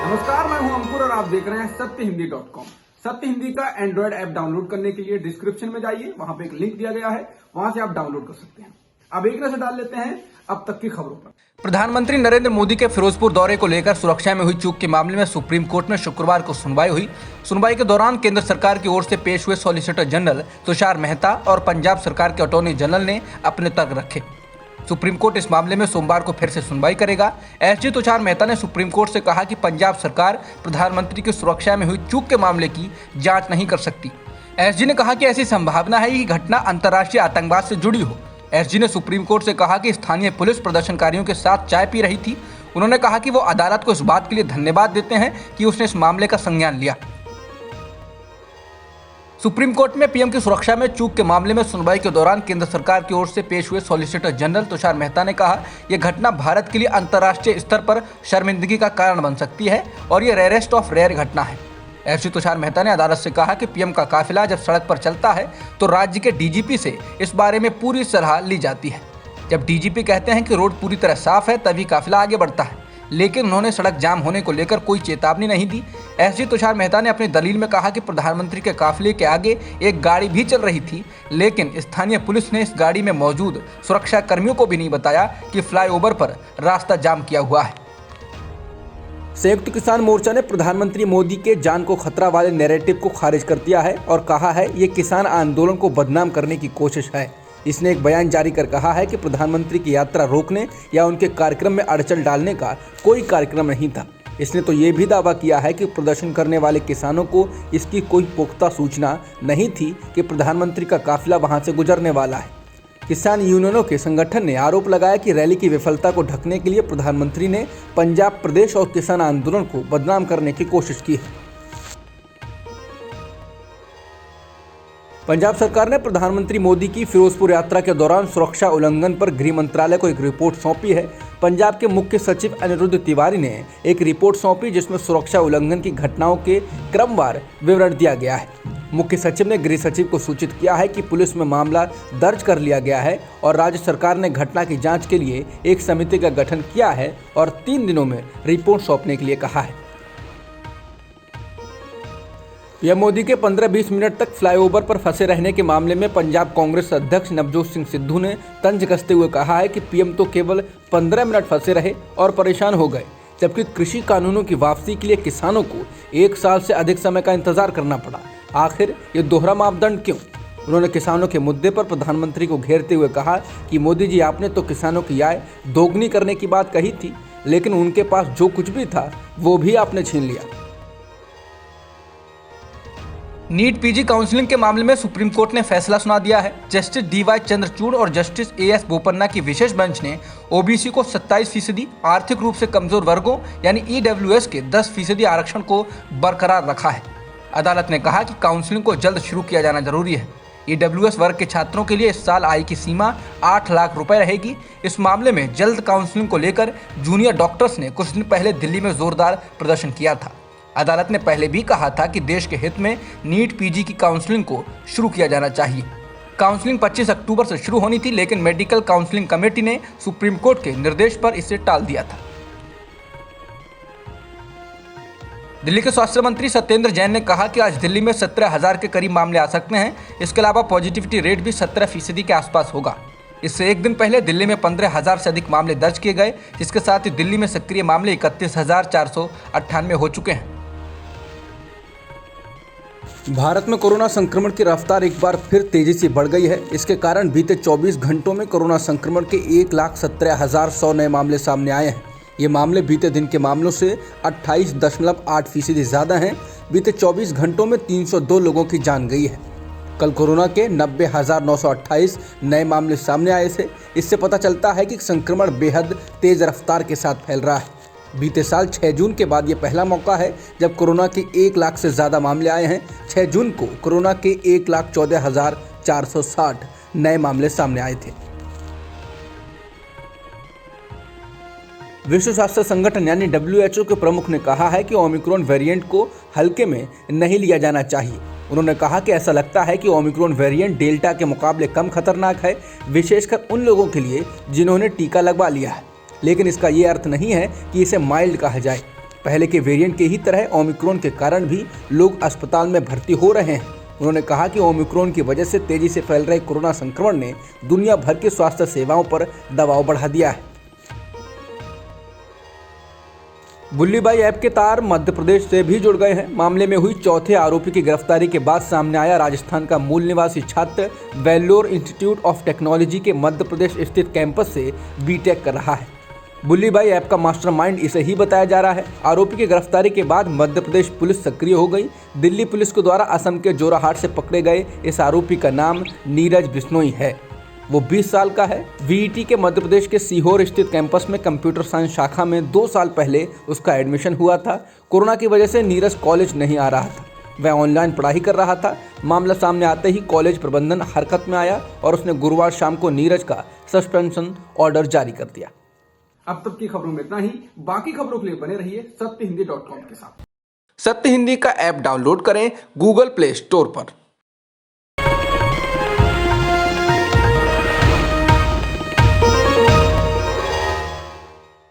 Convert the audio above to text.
नमस्कार, मैं हूं अंकुर और आप देख रहे हैं सत्यहिंदी.com। सत्य हिंदी का एंड्रॉइड ऐप डाउनलोड करने के लिए डिस्क्रिप्शन में जाइए, वहां पे एक लिंक दिया गया है, वहां से आप डाउनलोड कर सकते हैं। अब एक नजर डाल लेते हैं अब तक की खबरों पर। प्रधानमंत्री नरेंद्र मोदी के फिरोजपुर दौरे को लेकर सुरक्षा में हुई चूक के मामले में सुप्रीम कोर्ट में शुक्रवार को सुनवाई हुई। सुनवाई के दौरान केंद्र सरकार की ओर से पेश हुए सॉलिसिटर जनरल तुषार मेहता और पंजाब सरकार के अटॉर्नी जनरल ने अपने तर्क रखे। सुप्रीम कोर्ट इस मामले में सोमवार को फिर से सुनवाई करेगा। एसजी तुषार मेहता ने सुप्रीम कोर्ट से कहा कि पंजाब सरकार प्रधानमंत्री की सुरक्षा में हुई चूक के मामले की जांच नहीं कर सकती। एसजी ने कहा कि ऐसी संभावना है कि घटना अंतर्राष्ट्रीय आतंकवाद से जुड़ी हो। एसजी ने सुप्रीम कोर्ट से कहा कि स्थानीय पुलिस प्रदर्शनकारियों के साथ चाय पी रही थी। उन्होंने कहा कि वो अदालत को इस बात के लिए धन्यवाद देते हैं कि उसने इस मामले का संज्ञान लिया। सुप्रीम कोर्ट में पीएम की सुरक्षा में चूक के मामले में सुनवाई के दौरान केंद्र सरकार की ओर से पेश हुए सॉलिसिटर जनरल तुषार मेहता ने कहा, यह घटना भारत के लिए अंतर्राष्ट्रीय स्तर पर शर्मिंदगी का कारण बन सकती है और ये रेयरेस्ट ऑफ रेयर घटना है। एसजी तुषार मेहता ने अदालत से कहा कि पीएम का काफिला जब सड़क पर चलता है तो राज्य के डीजीपी से इस बारे में पूरी सलाह ली जाती है। जब डीजीपी कहते हैं कि रोड पूरी तरह साफ है तभी काफिला आगे बढ़ता है, लेकिन उन्होंने सड़क जाम होने को लेकर कोई चेतावनी नहीं दी। एसजी तुषार मेहता ने अपनी दलील में कहा कि प्रधानमंत्री के काफिले के आगे एक गाड़ी भी चल रही थी, लेकिन स्थानीय पुलिस ने इस गाड़ी में मौजूद सुरक्षा कर्मियों को भी नहीं बताया कि फ्लाईओवर पर रास्ता जाम किया हुआ है। संयुक्त किसान मोर्चा ने प्रधानमंत्री मोदी के जान को खतरा वाले नैरेटिव को खारिज कर दिया है और कहा है ये किसान आंदोलन को बदनाम करने की कोशिश है। इसने एक बयान जारी कर कहा है कि प्रधानमंत्री की यात्रा रोकने या उनके कार्यक्रम में अड़चन डालने का कोई कार्यक्रम नहीं था। इसने तो ये भी दावा किया है कि प्रदर्शन करने वाले किसानों को इसकी कोई पुख्ता सूचना नहीं थी कि प्रधानमंत्री का काफिला वहां से गुजरने वाला है। किसान यूनियनों के संगठन ने आरोप लगाया कि रैली की विफलता को ढकने के लिए प्रधानमंत्री ने पंजाब प्रदेश और किसान आंदोलन को बदनाम करने की कोशिश की है। पंजाब सरकार ने प्रधानमंत्री मोदी की फिरोजपुर यात्रा के दौरान सुरक्षा उल्लंघन पर गृह मंत्रालय को एक रिपोर्ट सौंपी है। पंजाब के मुख्य सचिव अनिरुद्ध तिवारी ने एक रिपोर्ट सौंपी जिसमें सुरक्षा उल्लंघन की घटनाओं के क्रमवार विवरण दिया गया है। मुख्य सचिव ने गृह सचिव को सूचित किया है कि पुलिस में मामला दर्ज कर लिया गया है और राज्य सरकार ने घटना की जांच के लिए एक समिति का गठन किया है और 3 दिनों में रिपोर्ट सौंपने के लिए कहा है। पीएम मोदी के 15-20 मिनट तक फ्लाईओवर पर फंसे रहने के मामले में पंजाब कांग्रेस अध्यक्ष नवजोत सिंह सिद्धू ने तंज कसते हुए कहा है कि पीएम तो केवल 15 मिनट फंसे रहे और परेशान हो गए, जबकि कृषि कानूनों की वापसी के लिए किसानों को 1 साल से अधिक समय का इंतजार करना पड़ा। आखिर ये दोहरा मापदंड क्यों? उन्होंने किसानों के मुद्दे पर प्रधानमंत्री को घेरते हुए कहा कि मोदी जी, आपने तो किसानों की आय दोगुनी करने की बात कही थी, लेकिन उनके पास जो कुछ भी था वो भी आपने छीन लिया। नीट पीजी काउंसलिंग के मामले में सुप्रीम कोर्ट ने फैसला सुना दिया है। जस्टिस डीवाई चंद्रचूड़ और जस्टिस एएस बोपन्ना की विशेष बेंच ने ओबीसी को 27%, आर्थिक रूप से कमजोर वर्गों यानी ईडब्ल्यूएस के 10% आरक्षण को बरकरार रखा है। अदालत ने कहा कि काउंसलिंग को जल्द शुरू किया जाना जरूरी है। ईडब्ल्यूएस वर्ग के छात्रों के लिए इस साल आय की सीमा 8 लाख रुपए रहेगी। इस मामले में जल्द काउंसलिंग को लेकर जूनियर डॉक्टर्स ने कुछ दिन पहले दिल्ली में जोरदार प्रदर्शन किया था। अदालत ने पहले भी कहा था कि देश के हित में नीट पीजी की काउंसलिंग को शुरू किया जाना चाहिए। काउंसलिंग 25 अक्टूबर से शुरू होनी थी, लेकिन मेडिकल काउंसलिंग कमेटी ने सुप्रीम कोर्ट के निर्देश पर इसे टाल दिया था। दिल्ली के स्वास्थ्य मंत्री सत्येंद्र जैन ने कहा कि आज दिल्ली में 17,000 के करीब मामले आ सकते हैं। इसके अलावा पॉजिटिविटी रेट भी 17% के आसपास होगा। इससे एक दिन पहले दिल्ली में 15,000 से अधिक मामले दर्ज किए गए, जिसके साथ ही दिल्ली में सक्रिय मामले 31,498 हो चुके हैं। भारत में कोरोना संक्रमण की रफ्तार एक बार फिर तेजी से बढ़ गई है। इसके कारण बीते 24 घंटों में कोरोना संक्रमण के 1,17,100 नए मामले सामने आए हैं। ये मामले बीते दिन के मामलों से 28.8% ज़्यादा हैं। बीते 24 घंटों में 302 लोगों की जान गई है। कल कोरोना के 90,928 नए मामले सामने आए थे। इससे पता चलता है कि संक्रमण बेहद तेज रफ्तार के साथ फैल रहा है। बीते साल 6 जून के बाद ये पहला मौका है जब कोरोना के 1 लाख से ज़्यादा मामले आए हैं। 6 जून को कोरोना के 1,14,460 नए मामले सामने आए थे। विश्व स्वास्थ्य संगठन यानी WHO के प्रमुख ने कहा है कि ओमिक्रॉन वेरिएंट को हल्के में नहीं लिया जाना चाहिए। उन्होंने कहा कि ऐसा लगता है कि ओमिक्रॉन वेरिएंट डेल्टा के मुकाबले कम खतरनाक है, विशेषकर उन लोगों के लिए जिन्होंने टीका लगवा लिया है, लेकिन इसका ये अर्थ नहीं है कि इसे माइल्ड कहा जाए। पहले के वेरिएंट के ही तरह ओमिक्रॉन के कारण भी लोग अस्पताल में भर्ती हो रहे हैं। उन्होंने कहा कि ओमिक्रॉन की वजह से तेजी से फैल रहे कोरोना संक्रमण ने दुनिया भर की स्वास्थ्य सेवाओं पर दबाव बढ़ा दिया है। बुल्लीबाई ऐप के तार मध्य प्रदेश से भी जुड़ गए हैं। मामले में हुई चौथे आरोपी की गिरफ्तारी के बाद सामने आया राजस्थान का मूल निवासी छात्र वेल्लोर इंस्टीट्यूट ऑफ टेक्नोलॉजी के मध्य प्रदेश स्थित कैंपस से बीटेक कर रहा है। बुल्लीबाई ऐप का मास्टरमाइंड इसे ही बताया जा रहा है। आरोपी की गिरफ्तारी के बाद मध्य प्रदेश पुलिस सक्रिय हो गई। दिल्ली पुलिस के द्वारा असम के जोराहाट से पकड़े गए इस आरोपी का नाम नीरज बिश्नोई है। वो 20 साल का है। वीईटी के मध्य प्रदेश के सीहोर स्थित कैंपस में कंप्यूटर साइंस शाखा में 2 साल पहले उसका एडमिशन हुआ था। कोरोना की वजह से नीरज कॉलेज नहीं आ रहा था, वह ऑनलाइन पढ़ाई कर रहा था। मामला सामने आते ही कॉलेज प्रबंधन हरकत में आया और उसने गुरुवार शाम को नीरज का सस्पेंशन ऑर्डर जारी कर दिया। अब तक की खबरों में इतना ही। बाकी खबरों के लिए बने रहिए सत्यहिंदी.com के साथ। सत्य हिंदी का ऐप डाउनलोड करें गूगल प्ले स्टोर पर।